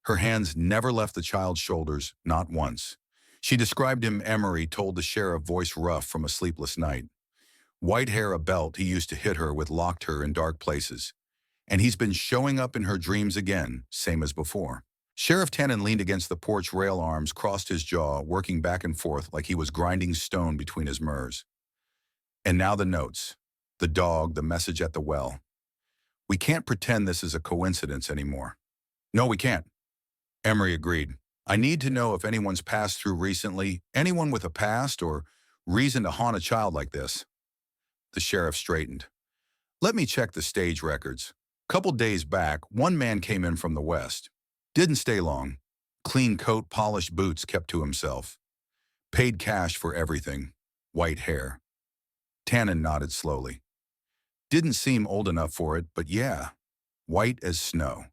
Her hands never left the child's shoulders, not once. She described him, Emery told the sheriff, voice rough from a sleepless night. White hair, a belt, he used to hit her with, locked her in dark places. And he's been showing up in her dreams again, same as before. Sheriff Tannen leaned against the porch rail, arms crossed his jaw, working back and forth like he was grinding stone between his murs. And now the notes. The dog, the message at the well. We can't pretend this is a coincidence anymore. No, we can't. Emery agreed. I need to know if anyone's passed through recently, anyone with a past or reason to haunt a child like this. The sheriff straightened. Let me check the stage records. Couple days back, one man came in from the west. Didn't stay long. Clean coat, polished boots, kept to himself. Paid cash for everything. White hair. Tannen nodded slowly. Didn't seem old enough for it, but yeah, white as snow.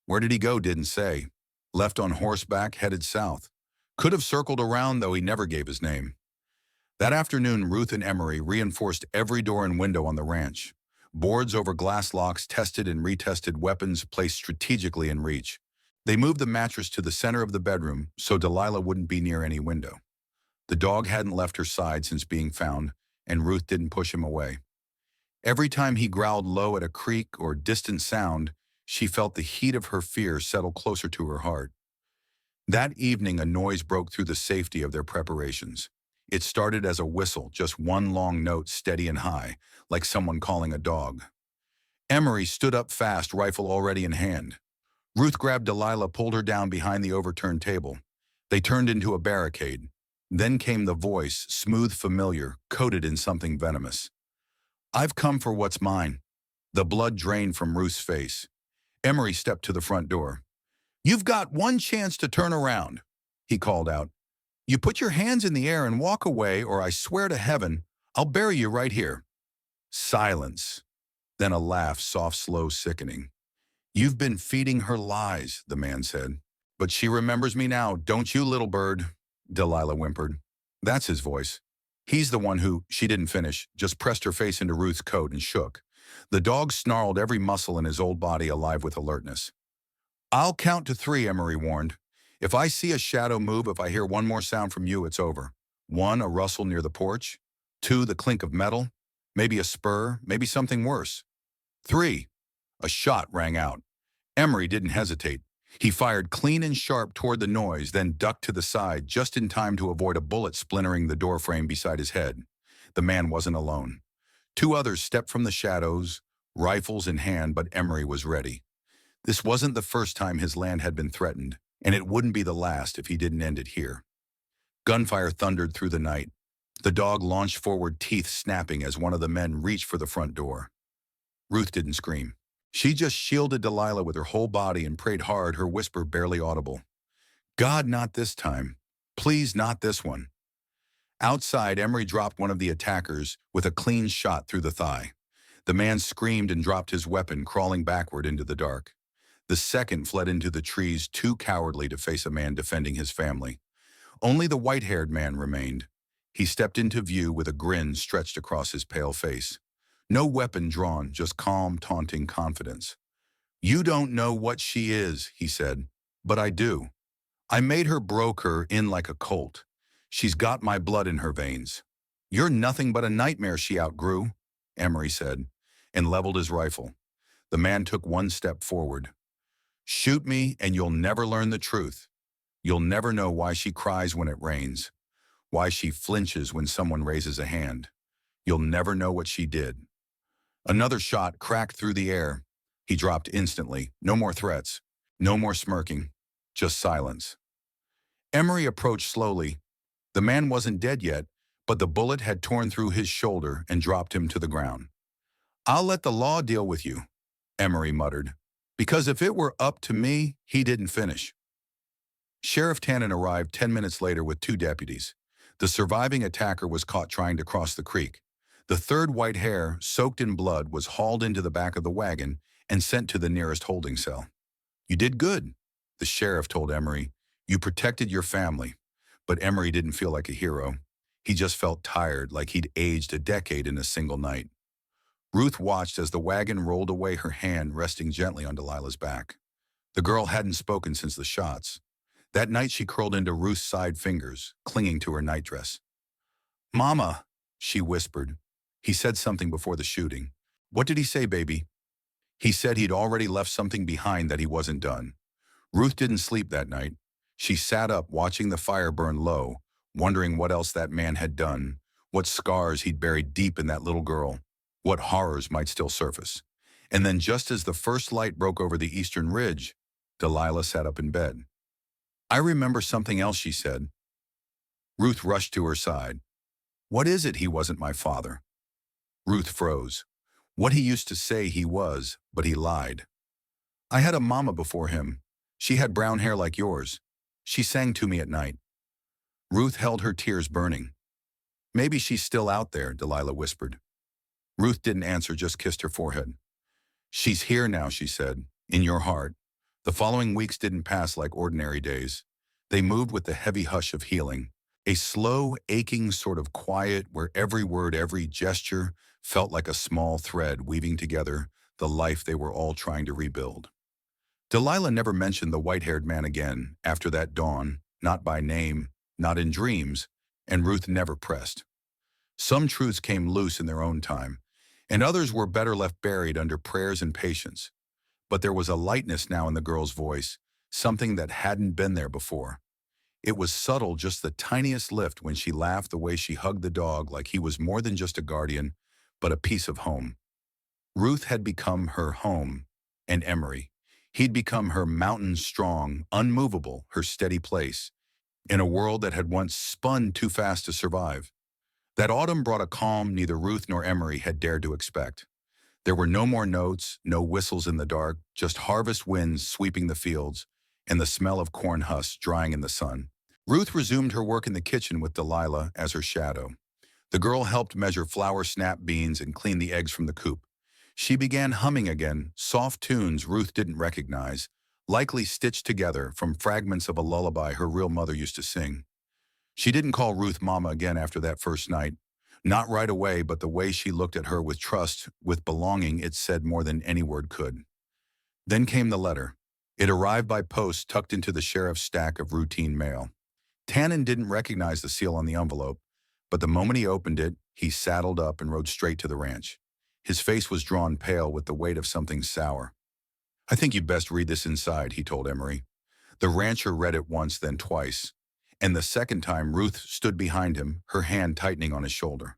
Where did he go, didn't say. Left on horseback, headed south. Could have circled around, though he never gave his name. That afternoon, Ruth and Emery reinforced every door and window on the ranch. Boards over glass locks, tested and retested weapons placed strategically in reach. They moved the mattress to the center of the bedroom so Delilah wouldn't be near any window. The dog hadn't left her side since being found, and Ruth didn't push him away. Every time he growled low at a creak or distant sound, she felt the heat of her fear settle closer to her heart. That evening, a noise broke through the safety of their preparations. It started as a whistle, just one long note, steady and high, like someone calling a dog. Emery stood up fast, rifle already in hand. Ruth grabbed Delilah, pulled her down behind the overturned table. They turned into a barricade. Then came the voice, smooth, familiar, coated in something venomous. "I've come for what's mine." The blood drained from Ruth's face. Emery stepped to the front door. "You've got one chance to turn around," he called out. "You put your hands in the air and walk away, or I swear to heaven, I'll bury you right here." Silence. Then a laugh, soft, slow, sickening. "You've been feeding her lies," the man said. "But she remembers me now, don't you, little bird?" Delilah whimpered. That's his voice. He's the one who, she didn't finish, just pressed her face into Ruth's coat and shook. The dog snarled, every muscle in his old body alive with alertness. "I'll count to 3, Emery warned. "If I see a shadow move, if I hear one more sound from you, it's over. 1, a rustle near the porch. 2, the clink of metal. Maybe a spur, maybe something worse. 3, a shot rang out. Emery didn't hesitate. He fired clean and sharp toward the noise, then ducked to the side just in time to avoid a bullet splintering the doorframe beside his head. The man wasn't alone. 2 others stepped from the shadows, rifles in hand, but Emery was ready. This wasn't the first time his land had been threatened, and it wouldn't be the last if he didn't end it here. Gunfire thundered through the night. The dog launched forward, teeth snapping as one of the men reached for the front door. Ruth didn't scream. She just shielded Delilah with her whole body and prayed hard, her whisper barely audible. "God, not this time. Please, not this one." Outside, Emery dropped one of the attackers with a clean shot through the thigh. The man screamed and dropped his weapon, crawling backward into the dark. The second fled into the trees, too cowardly to face a man defending his family. Only the white-haired man remained. He stepped into view with a grin stretched across his pale face. No weapon drawn, just calm, taunting confidence. "You don't know what she is," he said, "but I do. I made her, broke her in like a colt. She's got my blood in her veins." "You're nothing but a nightmare she outgrew," Emery said, and leveled his rifle. The man took one step forward. "Shoot me and you'll never learn the truth. You'll never know why she cries when it rains, why she flinches when someone raises a hand. You'll never know what she did." Another shot cracked through the air. He dropped instantly. No more threats. No more smirking. Just silence. Emery approached slowly. The man wasn't dead yet, but the bullet had torn through his shoulder and dropped him to the ground. "I'll let the law deal with you," Emery muttered, "because if it were up to me, he didn't finish." Sheriff Tannen arrived 10 minutes later with 2 deputies. The surviving attacker was caught trying to cross the creek. The third white hair, soaked in blood, was hauled into the back of the wagon and sent to the nearest holding cell. "You did good," the sheriff told Emery. "You protected your family." But Emery didn't feel like a hero. He just felt tired, like he'd aged a decade in a single night. Ruth watched as the wagon rolled away, her hand resting gently on Delilah's back. The girl hadn't spoken since the shots. That night she curled into Ruth's side fingers, clinging to her nightdress. "Mama," she whispered. "He said something before the shooting." "What did he say, baby?" "He said he'd already left something behind, that he wasn't done." Ruth didn't sleep that night. She sat up, watching the fire burn low, wondering what else that man had done, what scars he'd buried deep in that little girl, what horrors might still surface. And then, just as the first light broke over the eastern ridge, Delilah sat up in bed. "I remember something else," she said. Ruth rushed to her side. "What is it? He wasn't my father." Ruth froze. What he used to say he was, but he lied. "I had a mama before him. She had brown hair like yours. She sang to me at night." Ruth held her tears burning. "Maybe she's still out there," Delilah whispered. Ruth didn't answer, just kissed her forehead. She's here now, she said, in your heart. The following weeks didn't pass like ordinary days. They moved with the heavy hush of healing, a slow, aching sort of quiet where every word, every gesture felt like a small thread weaving together the life they were all trying to rebuild. Delilah never mentioned the white-haired man again after that dawn, not by name, not in dreams, and Ruth never pressed. Some truths came loose in their own time, and others were better left buried under prayers and patience. But there was a lightness now in the girl's voice, something that hadn't been there before. It was subtle, just the tiniest lift when she laughed, the way she hugged the dog like he was more than just a guardian, but a piece of home. Ruth had become her home, and Emery. He'd become her mountain strong, unmovable, her steady place, in a world that had once spun too fast to survive. That autumn brought a calm neither Ruth nor Emery had dared to expect. There were no more notes, no whistles in the dark, just harvest winds sweeping the fields, and the smell of corn husks drying in the sun. Ruth resumed her work in the kitchen with Delilah as her shadow. The girl helped measure flour snap beans and clean the eggs from the coop. She began humming again, soft tunes Ruth didn't recognize, likely stitched together from fragments of a lullaby her real mother used to sing. She didn't call Ruth Mama again after that first night. Not right away, but the way she looked at her with trust, with belonging, it said more than any word could. Then came the letter. It arrived by post tucked into the sheriff's stack of routine mail. Tannen didn't recognize the seal on the envelope, but the moment he opened it, he saddled up and rode straight to the ranch. His face was drawn pale with the weight of something sour. I think you'd best read this inside, he told Emery. The rancher read it once, then twice, and the second time Ruth stood behind him, her hand tightening on his shoulder.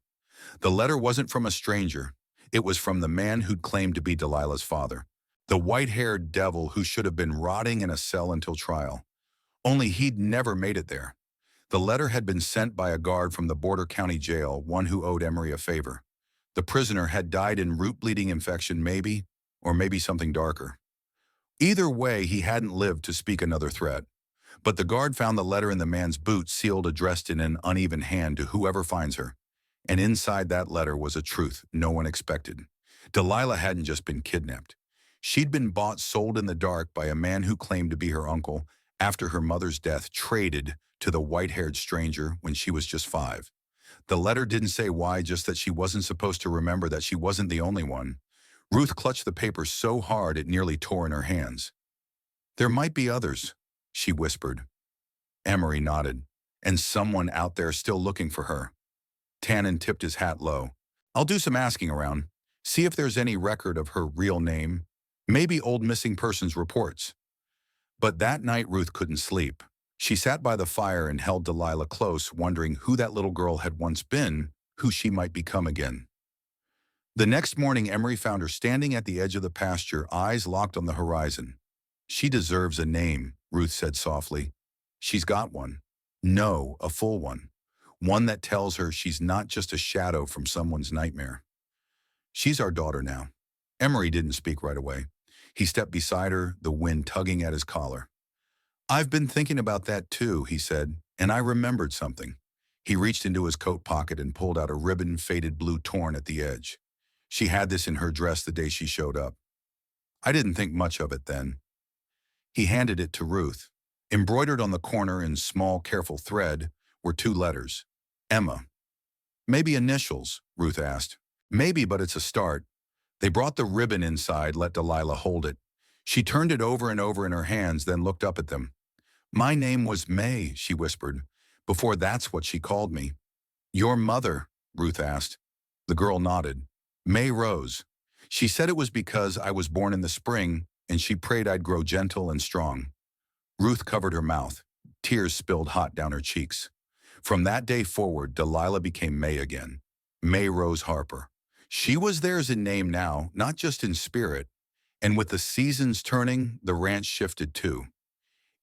The letter wasn't from a stranger. It was from the man who'd claimed to be Delilah's father, the white-haired devil who should have been rotting in a cell until trial. Only he'd never made it there. The letter had been sent by a guard from the border county jail, one who owed Emery a favor. The prisoner had died in root bleeding infection, maybe, or maybe something darker. Either way, he hadn't lived to speak another threat. But the guard found the letter in the man's boot, sealed, addressed in an uneven hand to whoever finds her. And inside that letter was a truth no one expected. Delilah hadn't just been kidnapped. She'd been bought, sold in the dark by a man who claimed to be her uncle after her mother's death, traded to the white-haired stranger when she was just 5. The letter didn't say why, just that she wasn't supposed to remember that she wasn't the only one. Ruth clutched the paper so hard it nearly tore in her hands. There might be others, she whispered. Emery nodded. And someone out there still looking for her. Tannen tipped his hat low. I'll do some asking around. See if there's any record of her real name. Maybe old missing persons reports. But that night Ruth couldn't sleep. She sat by the fire and held Delilah close, wondering who that little girl had once been, who she might become again. The next morning, Emery found her standing at the edge of the pasture, eyes locked on the horizon. She deserves a name, Ruth said softly. She's got one. No, a full one. One that tells her she's not just a shadow from someone's nightmare. She's our daughter now. Emery didn't speak right away. He stepped beside her, the wind tugging at his collar. I've been thinking about that too, he said, and I remembered something. He reached into his coat pocket and pulled out a ribbon, faded blue, torn at the edge. She had this in her dress the day she showed up. I didn't think much of it then. He handed it to Ruth. Embroidered on the corner in small, careful thread were 2 letters. Emma. Maybe initials, Ruth asked. Maybe, but it's a start. They brought the ribbon inside, let Delilah hold it. She turned it over and over in her hands, then looked up at them. My name was May, she whispered, before that's what she called me. Your mother, Ruth asked. The girl nodded. May Rose. She said it was because I was born in the spring, and she prayed I'd grow gentle and strong. Ruth covered her mouth. Tears spilled hot down her cheeks. From that day forward, Delilah became May again. May Rose Harper. She was theirs in name now, not just in spirit. And with the seasons turning, the ranch shifted too.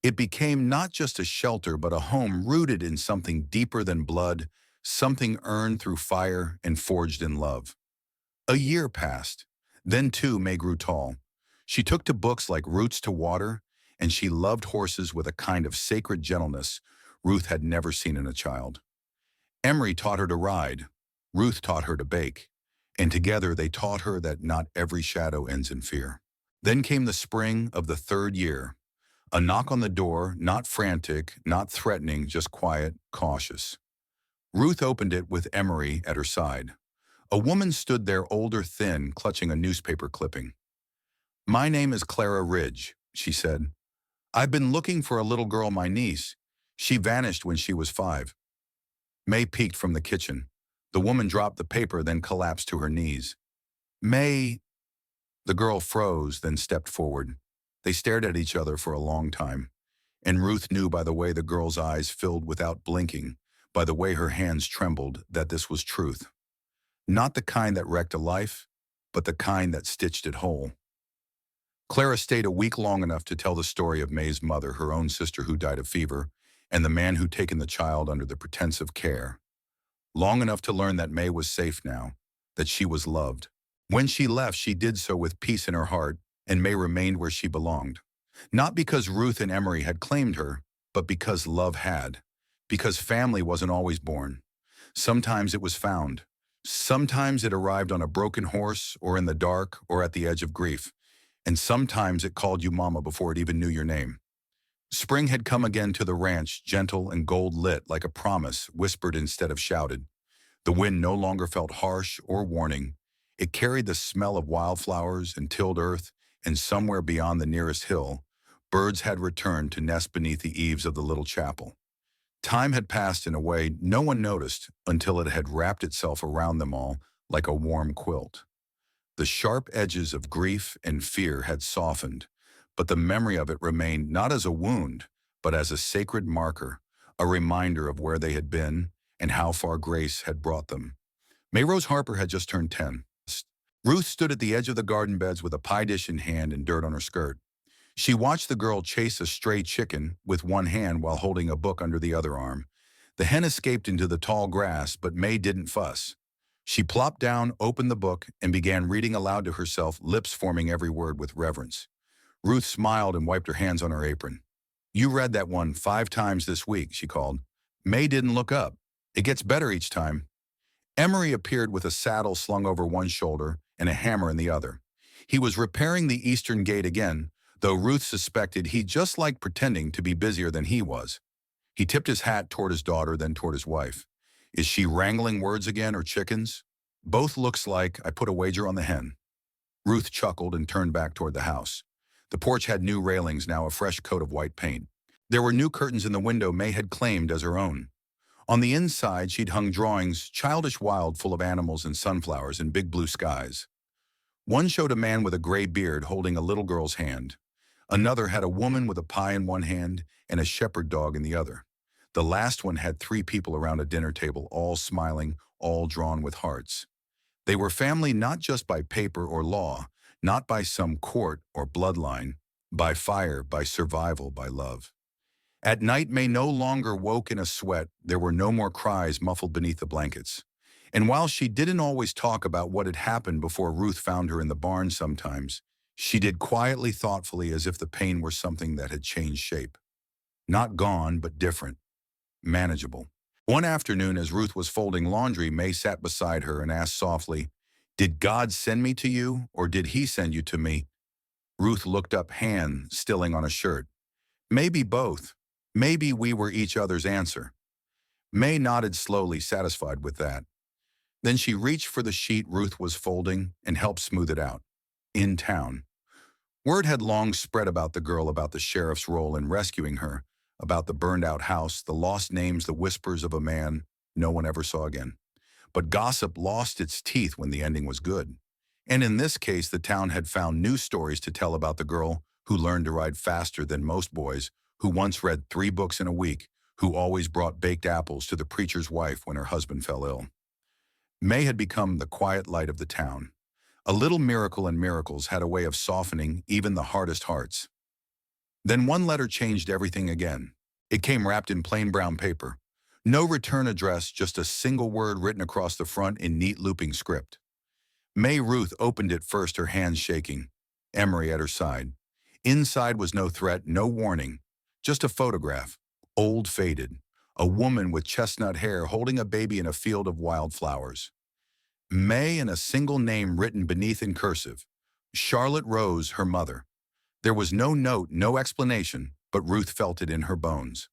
It became not just a shelter, but a home rooted in something deeper than blood, something earned through fire and forged in love. A year passed. Then too, May grew tall. She took to books like Roots to Water, and she loved horses with a kind of sacred gentleness Ruth had never seen in a child. Emery taught her to ride. Ruth taught her to bake. and together they taught her that not every shadow ends in fear. Then came the spring of the third year. A knock on the door, not frantic, not threatening, just quiet, cautious. Ruth opened it with Emery at her side. A woman stood there, older, thin, clutching a newspaper clipping. "My name is Clara Ridge," she said. "I've been looking for a little girl, my niece. She vanished when she was 5. May peeked from the kitchen. The woman dropped the paper, then collapsed to her knees. "May—" The girl froze, then stepped forward. They stared at each other for a long time, and Ruth knew by the way the girl's eyes filled without blinking, by the way her hands trembled, that this was truth. Not the kind that wrecked a life, but the kind that stitched it whole. Clara stayed a week long enough to tell the story of May's mother, her own sister who died of fever, and the man who'd taken the child under the pretense of care. Long enough to learn that May was safe now, that she was loved. When she left, she did so with peace in her heart, and May remained where she belonged. Not because Ruth and Emery had claimed her, but because love had. Because family wasn't always born. Sometimes it was found. Sometimes it arrived on a broken horse, or in the dark, or at the edge of grief. And sometimes it called you mama before it even knew your name. Spring had come again to the ranch, gentle and gold-lit, like a promise, whispered instead of shouted. The wind no longer felt harsh or warning. It carried the smell of wildflowers and tilled earth, and somewhere beyond the nearest hill, birds had returned to nest beneath the eaves of the little chapel. Time had passed in a way no one noticed until it had wrapped itself around them all like a warm quilt. The sharp edges of grief and fear had softened, but the memory of it remained not as a wound, but as a sacred marker, a reminder of where they had been and how far grace had brought them. Mayrose Harper had just turned 10. Ruth stood at the edge of the garden beds with a pie dish in hand and dirt on her skirt. She watched the girl chase a stray chicken with one hand while holding a book under the other arm. The hen escaped into the tall grass, but May didn't fuss. She plopped down, opened the book, and began reading aloud to herself, lips forming every word with reverence. Ruth smiled and wiped her hands on her apron. "You read that one 5 times this week," she called. May didn't look up. "It gets better each time." Emery appeared with a saddle slung over one shoulder and a hammer in the other. He was repairing the eastern gate again, though Ruth suspected he just liked pretending to be busier than he was. He tipped his hat toward his daughter, then toward his wife. "Is she wrangling words again, or chickens?" "Both, looks like. I put a wager on the hen." Ruth chuckled and turned back toward the house. The porch had new railings, now a fresh coat of white paint. There were new curtains in the window May had claimed as her own. On the inside, she'd hung drawings, childish wild, full of animals and sunflowers and big blue skies. One showed a man with a gray beard holding a little girl's hand. Another had a woman with a pie in one hand and a shepherd dog in the other. The last one had 3 people around a dinner table, all smiling, all drawn with hearts. They were family not just by paper or law, not by some court or bloodline, by fire, by survival, by love. At night, May no longer woke in a sweat. There were no more cries muffled beneath the blankets. And while she didn't always talk about what had happened before Ruth found her in the barn sometimes, she did quietly, thoughtfully, as if the pain were something that had changed shape. Not gone, but different. Manageable. One afternoon, as Ruth was folding laundry, May sat beside her and asked softly, "Did God send me to you, or did he send you to me?" Ruth looked up, hand stilling on a shirt. "Maybe both. Maybe we were each other's answer." May nodded slowly, satisfied with that. Then she reached for the sheet Ruth was folding and helped smooth it out. In town. Word had long spread about the girl, about the sheriff's role in rescuing her, about the burned-out house, the lost names, the whispers of a man no one ever saw again. But gossip lost its teeth when the ending was good. And in this case, the town had found new stories to tell about the girl who learned to ride faster than most boys, who once read 3 books in a week, who always brought baked apples to the preacher's wife when her husband fell ill. May had become the quiet light of the town. A little miracle in miracles had a way of softening even the hardest hearts. Then one letter changed everything again. It came wrapped in plain brown paper. No return address, just a single word written across the front in neat looping script. May Ruth opened it first, her hands shaking. Emery at her side. Inside was no threat, no warning, just a photograph, old, faded. A woman with chestnut hair holding a baby in a field of wildflowers. May and a single name written beneath in cursive. Charlotte Rose, her mother. There was no note, no explanation, but Ruth felt it in her bones.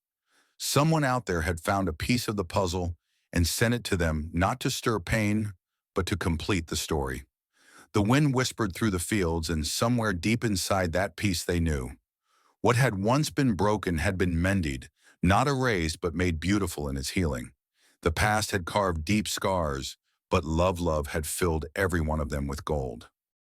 Someone out there had found a piece of the puzzle and sent it to them not to stir pain, but to complete the story. The wind whispered through the fields, and somewhere deep inside that piece they knew. What had once been broken had been mended, not erased but made beautiful in its healing. The past had carved deep scars, but love had filled every one of them with gold.